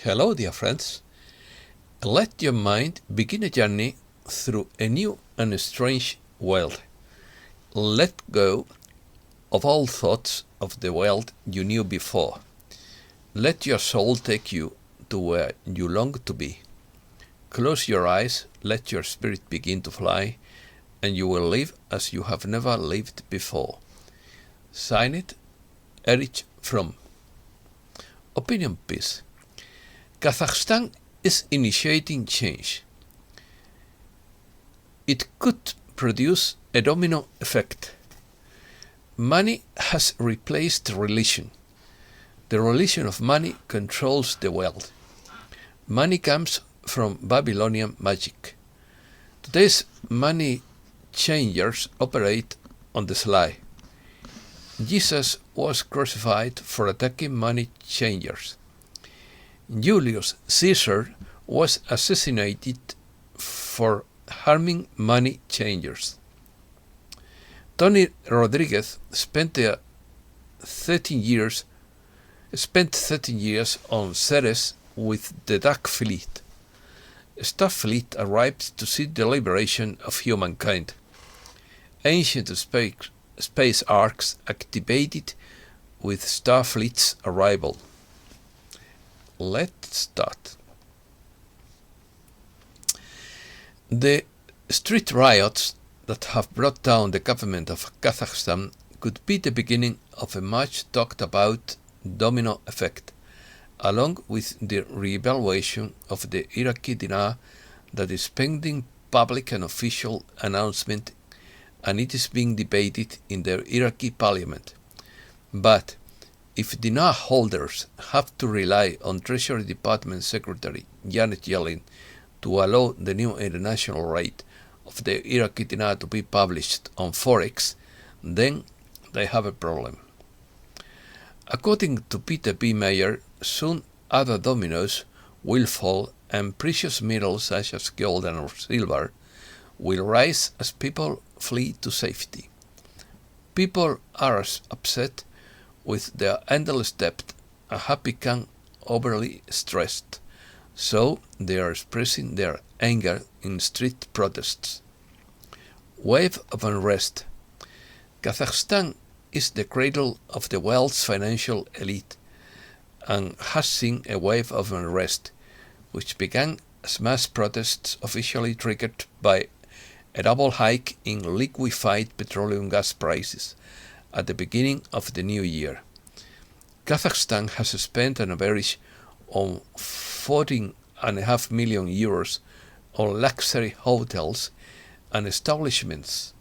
Hello, dear friends. Let your mind begin a journey through a new and strange world. Let go of all thoughts of the world you knew before. Let your soul take you to where you long to be. Close your eyes, let your spirit begin to fly, and you will live as you have never lived before. Sign it, Erich Fromm. Opinion piece. Kazakhstan is initiating change. It could produce a domino effect. Money has replaced religion. The religion of money controls the world. Money comes from Babylonian magic. Today's money changers operate on the sly. Jesus was crucified for attacking money changers. Julius Caesar was assassinated for harming money changers. Toni Rodriguez spent 13 years on Ceres with the Dark Fleet. Starfleet arrived to see the liberation of humankind. Ancient space arks activated with Starfleet's arrival. Let's start. The street riots that have brought down the government of Kazakhstan could be the beginning of a much talked about domino effect, along with the re-evaluation of the Iraqi dinar that is pending public and official announcement, and it is being debated in the Iraqi parliament. But if dinar holders have to rely on Treasury Department Secretary Janet Yellen to allow the new international rate of the Iraqi dinar to be published on Forex, then they have a problem. According to Peter B. Mayer, soon other dominoes will fall and precious metals such as gold and silver will rise as people flee to safety. People are upset with their endless debt and have become overly stressed, so they are expressing their anger in street protests. Wave of unrest. Kazakhstan is the cradle of the world's financial elite and has seen a wave of unrest, which began as mass protests officially triggered by a double hike in liquefied petroleum gas prices at the beginning of the new year. Kazakhstan has spent an average of 14.5 million euros on luxury hotels and establishments,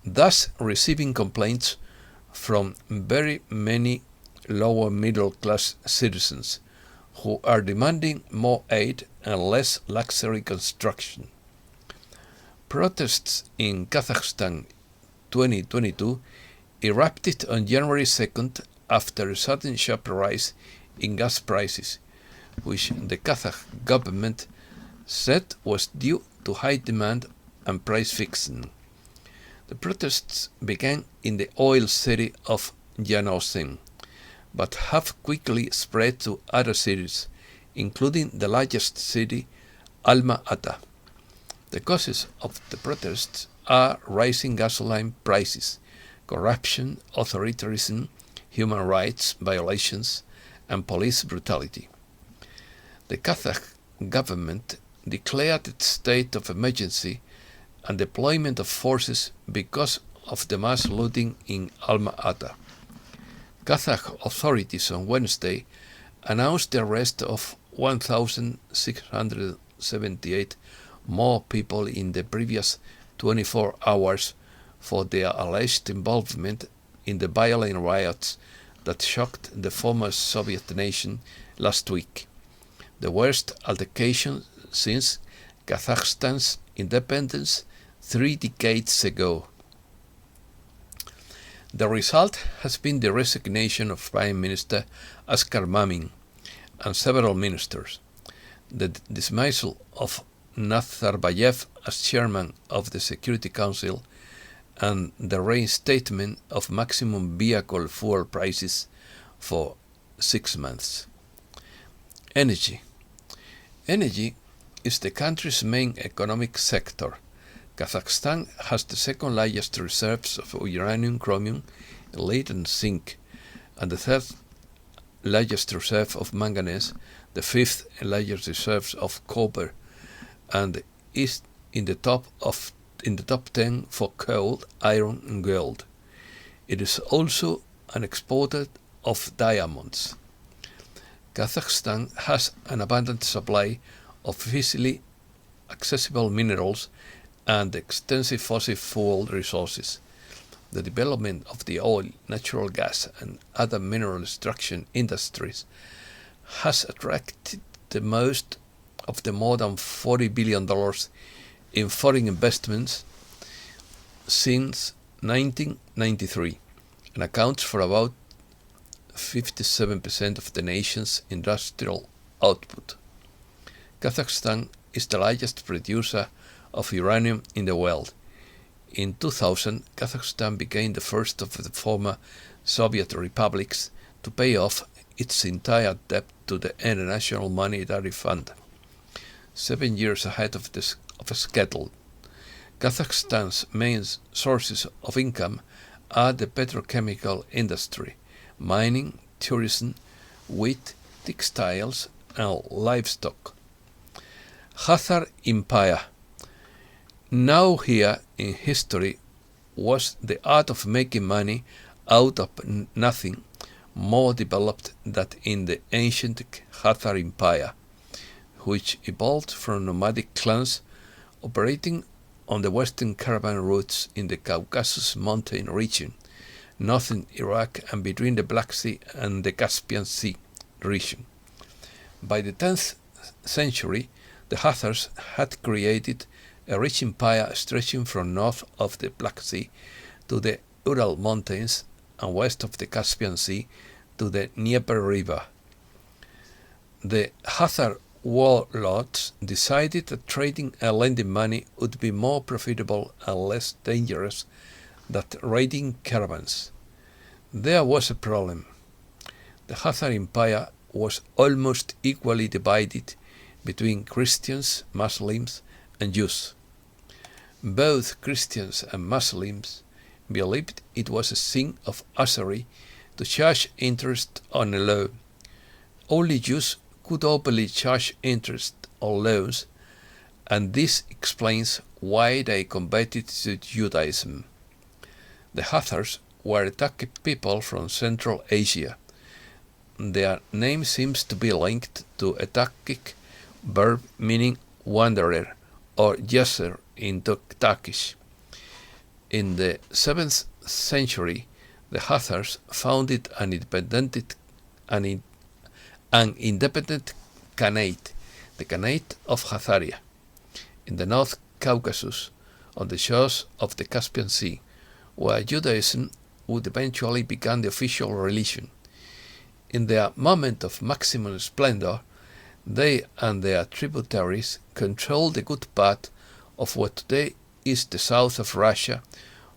thus receiving complaints from very many lower middle class citizens who are demanding more aid and less luxury construction. Protests in Kazakhstan 2022 erupted on January 2nd after a sudden sharp rise in gas prices, which the Kazakh government said was due to high demand and price fixing. The protests began in the oil city of Yanosem, but have quickly spread to other cities, including the largest city, Alma-Ata. The causes of the protests are rising gasoline prices, corruption, authoritarianism, human rights violations, and police brutality. The Kazakh government declared its state of emergency and deployment of forces because of the mass looting in Alma-Ata. Kazakh authorities on Wednesday announced the arrest of 1,678 more people in the previous 24 hours for their alleged involvement in the violent riots that shocked the former Soviet nation last week, the worst altercation since Kazakhstan's independence 3 decades ago. The result has been the resignation of Prime Minister Askar Mamin and several ministers, the dismissal of Nazarbayev as chairman of the Security Council, and the reinstatement of maximum vehicle fuel prices for 6 months. Energy. Energy is the country's main economic sector. Kazakhstan has the second largest reserves of uranium, chromium, lead and zinc, and the third largest reserve of manganese, the fifth largest reserves of copper, and is in the top 10 for coal, iron and gold. It is also an exporter of diamonds. Kazakhstan has an abundant supply of easily accessible minerals and extensive fossil fuel resources. The development of the oil, natural gas and other mineral extraction industries has attracted the most of the more than $40 billion in foreign investments since 1993 and accounts for about 57% of the nation's industrial output. Kazakhstan is the largest producer of uranium in the world. In 2000, Kazakhstan became the first of the former Soviet republics to pay off its entire debt to the International Monetary Fund, 7 years ahead of schedule. Kazakhstan's main sources of income are the petrochemical industry, mining, tourism, wheat, textiles, and livestock. Khazar Empire. Now here in history was the art of making money out of nothing more developed than in the ancient Khazar Empire, which evolved from nomadic clans operating on the western caravan routes in the Caucasus mountain region, northern Iraq and between the Black Sea and the Caspian Sea region. By the 10th century, the Khazars had created a rich empire stretching from north of the Black Sea to the Ural Mountains and west of the Caspian Sea to the Dnieper River. The Khazar warlords decided that trading and lending money would be more profitable and less dangerous than raiding caravans. There was a problem. The Khazar Empire was almost equally divided between Christians, Muslims, and Jews. Both Christians and Muslims believed it was a sin of usury to charge interest on a loan. Only Jews could openly charge interest on loans, and this explains why they converted to Judaism. The Khazars were a Turkic people from Central Asia. Their name seems to be linked to a Turkic verb meaning wanderer or gezer in Turkish. In the 7th century, the Khazars founded an independent Khanate, the Khanate of Khazaria, in the North Caucasus, on the shores of the Caspian Sea, where Judaism would eventually become the official religion. In their moment of maximum splendor, they and their tributaries controlled a good part of what today is the south of Russia,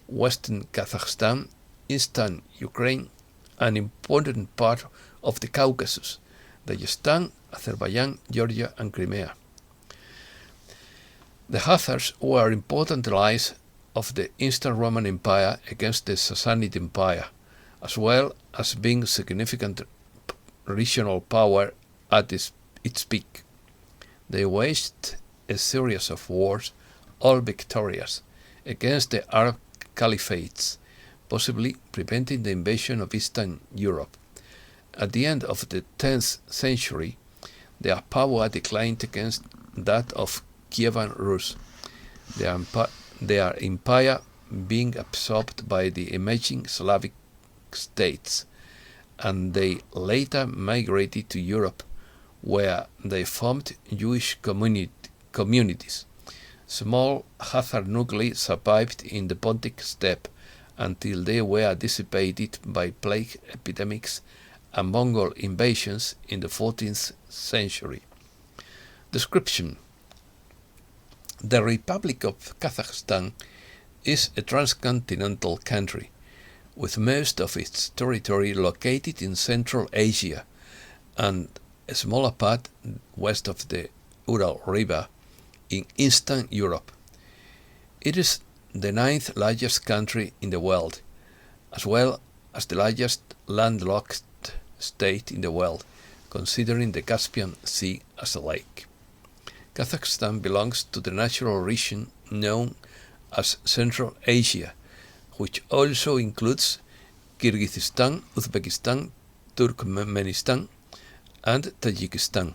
western Kazakhstan, eastern Ukraine, an important part of the Caucasus, Dagestan, Azerbaijan, Georgia, and Crimea. The Khazars were important allies of the Eastern Roman Empire against the Sassanid Empire, as well as being significant regional power at its peak. They waged a series of wars, all victorious, against the Arab caliphates, possibly preventing the invasion of Eastern Europe. At the end of the 10th century, their power declined against that of Kievan Rus, their empire being absorbed by the emerging Slavic states, and they later migrated to Europe, where they formed Jewish communities. Small Khazar nuclei survived in the Pontic steppe until they were dissipated by plague epidemics and Mongol invasions in the 14th century. Description: the Republic of Kazakhstan is a transcontinental country, with most of its territory located in Central Asia and a smaller part west of the Ural River in Eastern Europe. It is the 9th largest country in the world, as well as the largest landlocked state in the world, considering the Caspian Sea as a lake. Kazakhstan belongs to the natural region known as Central Asia, which also includes Kyrgyzstan, Uzbekistan, Turkmenistan, and Tajikistan.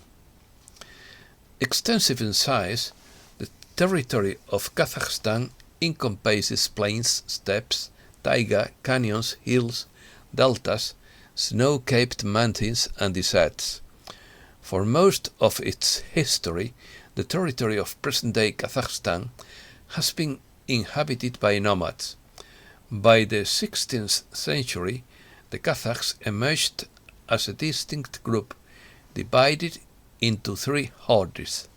Extensive in size, the territory of Kazakhstan encompasses plains, steppes, taiga, canyons, hills, deltas, snow-capped mountains, and deserts. For most of its history, the territory of present-day Kazakhstan has been inhabited by nomads. By the 16th century, the Kazakhs emerged as a distinct group, divided into 3 hordes.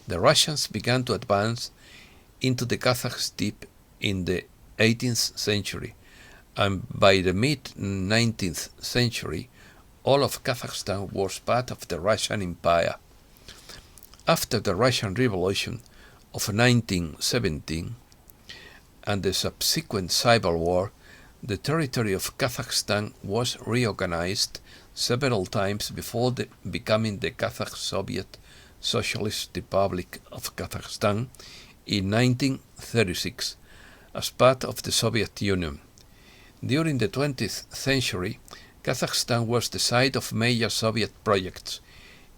The Russians began to advance into the Kazakh steppe in the 18th century, and by the mid-19th century, all of Kazakhstan was part of the Russian Empire. After the Russian Revolution of 1917 and the subsequent Civil War, the territory of Kazakhstan was reorganized several times before becoming the Kazakh Soviet Socialist Republic of Kazakhstan in 1936 as part of the Soviet Union. During the 20th century, Kazakhstan was the site of major Soviet projects,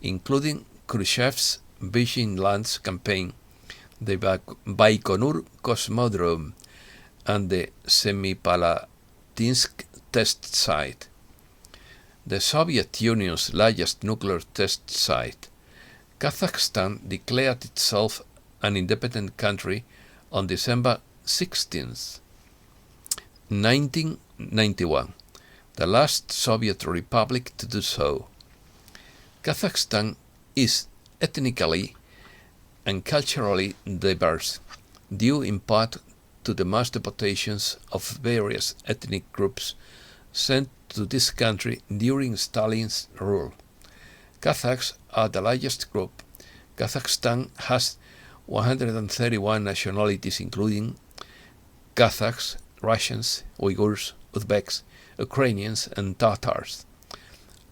including Khrushchev's Virgin Lands campaign, the Baikonur Cosmodrome, and the Semipalatinsk test site, the Soviet Union's largest nuclear test site. Kazakhstan declared itself an independent country on December 16, 1991, the last Soviet republic to do so. Kazakhstan is ethnically and culturally diverse, due in part to the mass deportations of various ethnic groups sent to this country during Stalin's rule. Kazakhs are the largest group. Kazakhstan has 131 nationalities, including Kazakhs, Russians, Uyghurs, Uzbeks, Ukrainians, and Tatars.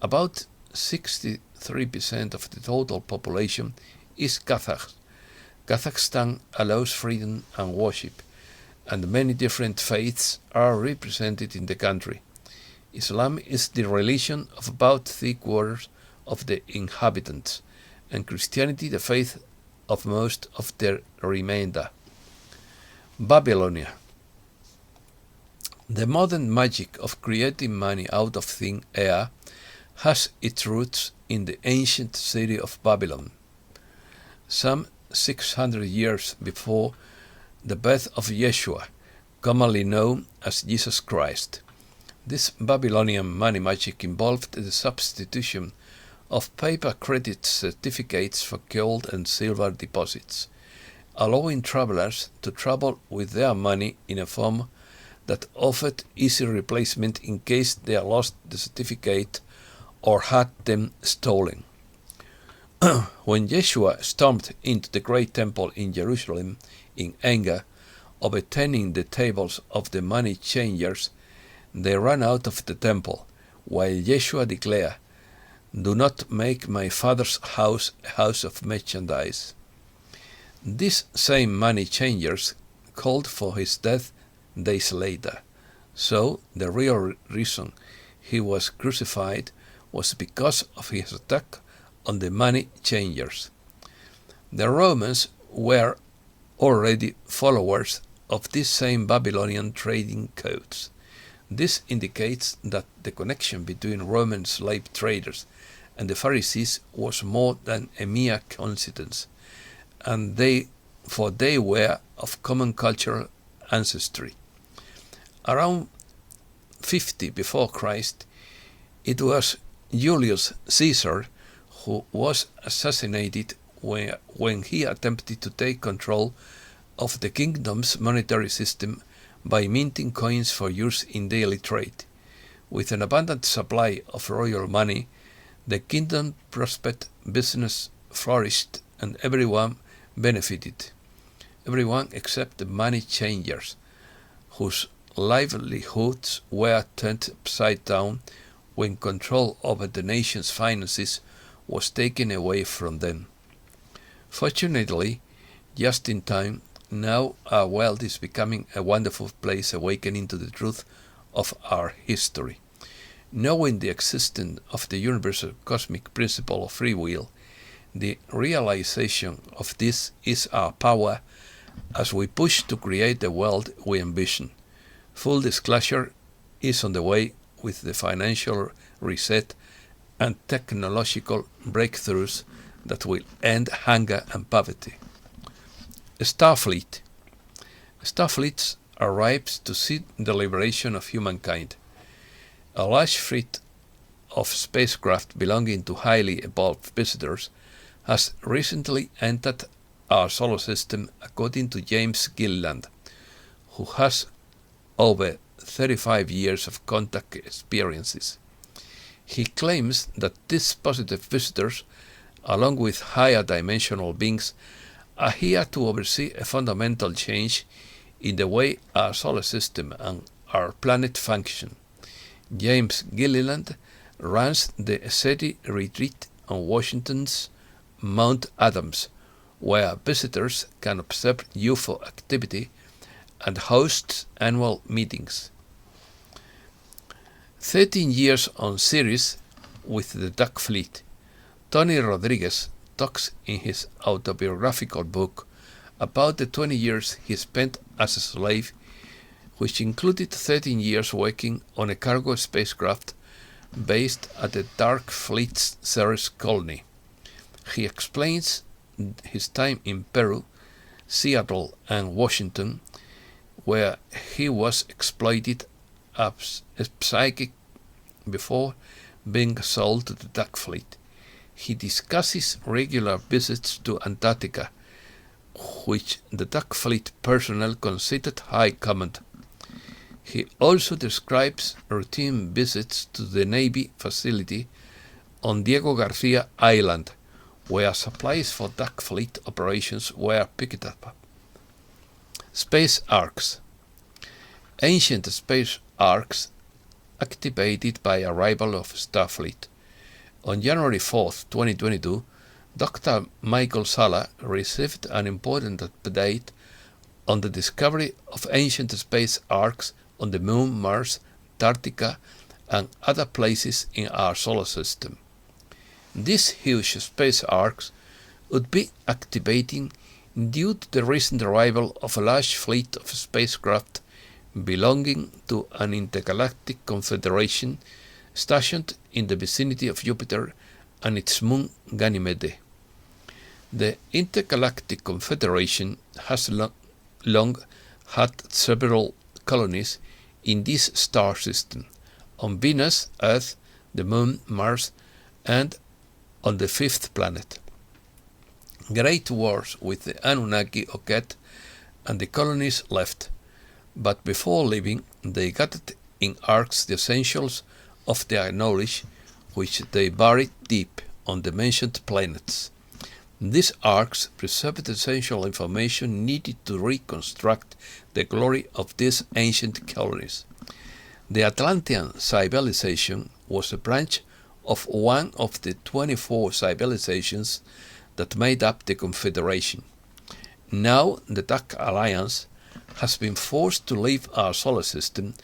About 63% of the total population is Kazakh. Kazakhstan allows freedom and worship, and many different faiths are represented in the country. Islam is the religion of about 3/4 of the inhabitants, and Christianity the faith of most of their remainder. Babylonia. The modern magic of creating money out of thin air has its roots in the ancient city of Babylon. Some 600 years before the birth of Yeshua, commonly known as Jesus Christ. This Babylonian money magic involved the substitution of paper credit certificates for gold and silver deposits, allowing travelers to travel with their money in a form that offered easy replacement in case they lost the certificate or had them stolen. When Yeshua stormed into the great temple in Jerusalem in anger, overturning the tables of the money changers, they ran out of the temple, while Yeshua declared, "Do not make my Father's house a house of merchandise." These same money changers called for his death days later, so the real reason he was crucified was because of his attack on the money changers. The Romans were already followers of these same Babylonian trading codes. This indicates that the connection between Roman slave traders and the Pharisees was more than a mere coincidence, and they were of common cultural ancestry. Around 50 before Christ, it was Julius Caesar who was assassinated when he attempted to take control of the kingdom's monetary system by minting coins for use in daily trade. With an abundant supply of royal money, the kingdom prospered, business flourished, and everyone benefited. Everyone except the money changers, whose livelihoods were turned upside down when control over the nation's finances was taken away from them. Fortunately, just in time, now our world is becoming a wonderful place awakening to the truth of our history. Knowing the existence of the universal cosmic principle of free will, the realization of this is our power as we push to create the world we envision. Full disclosure is on the way with the financial reset and technological breakthroughs that will end hunger and poverty. Starfleet. Starfleet arrives to see the liberation of humankind. A large fleet of spacecraft belonging to highly evolved visitors has recently entered our solar system, according to James Gilliland, who has over 35 years of contact experiences. He claims that these positive visitors, along with higher dimensional beings, are here to oversee a fundamental change in the way our solar system and our planet function. James Gilliland runs the SETI retreat on Washington's Mount Adams, where visitors can observe UFO activity and hosts annual meetings. 13 years on Ceres with the Duck Fleet. Toni Rodriguez talks in his autobiographical book about the 20 years he spent as a slave, which included 13 years working on a cargo spacecraft based at the Dark Fleet's Ceres colony. He explains his time in Peru, Seattle, and Washington, where he was exploited as a psychic before being sold to the Duck Fleet. He discusses regular visits to Antarctica, which the Duck Fleet personnel considered high command. He also describes routine visits to the Navy facility on Diego Garcia Island, where supplies for Duck Fleet operations were picked up. Space arks. Ancient space arks activated by arrival of Starfleet. On January 4, 2022, Dr. Michael Salla received an important update on the discovery of ancient space arks on the Moon, Mars, Antarctica, and other places in our solar system. These huge space arks would be activating due to the recent arrival of a large fleet of spacecraft belonging to an intergalactic confederation stationed in the vicinity of Jupiter and its moon Ganymede. The Intergalactic Confederation has long had several colonies in this star system, on Venus, Earth, the Moon, Mars, and on the fifth planet. Great wars with the Anunnaki occurred and the colonies left, but before leaving they gathered in arks the essentials of their knowledge, which they buried deep on the mentioned planets. These arks preserved essential information needed to reconstruct the glory of these ancient colonies. The Atlantean civilization was a branch of one of the 24 civilizations that made up the Confederation. Now the Dark Alliance has been forced to leave our solar system.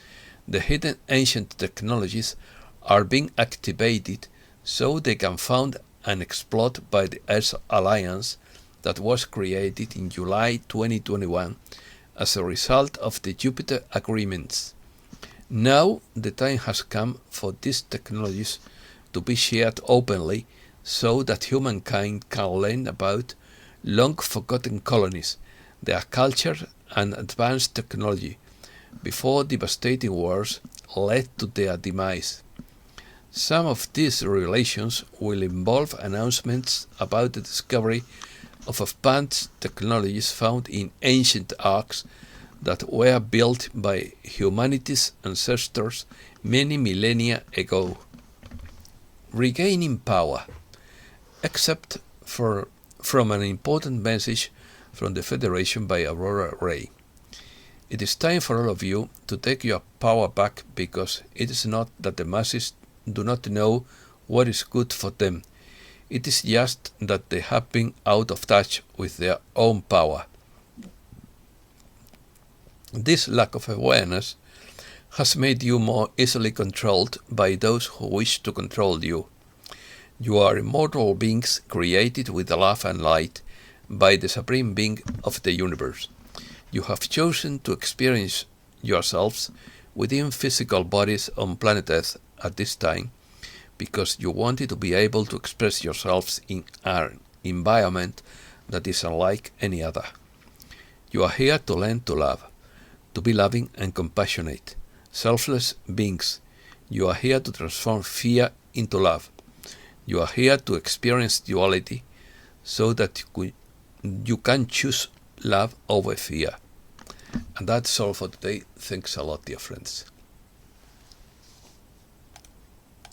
The hidden ancient technologies are being activated so they can found and exploit by the Earth Alliance that was created in July 2021 as a result of the Jupiter agreements. Now the time has come for these technologies to be shared openly so that humankind can learn about long-forgotten colonies, their culture and advanced technology, before devastating wars led to their demise. Some of these revelations will involve announcements about the discovery of advanced technologies found in ancient arks that were built by humanity's ancestors many millennia ago. Regaining power. Except for from an important message from the Federation by Aurora Ray. It is time for all of you to take your power back, because it is not that the masses do not know what is good for them. It is just that they have been out of touch with their own power. This lack of awareness has made you more easily controlled by those who wish to control you. You are immortal beings created with love and light by the Supreme Being of the universe. You have chosen to experience yourselves within physical bodies on planet Earth at this time because you wanted to be able to express yourselves in an environment that is unlike any other. You are here to learn to love, to be loving and compassionate, selfless beings. You are here to transform fear into love. You are here to experience duality so that you can choose love over fear. And that's all for today. Thanks a lot, dear friends.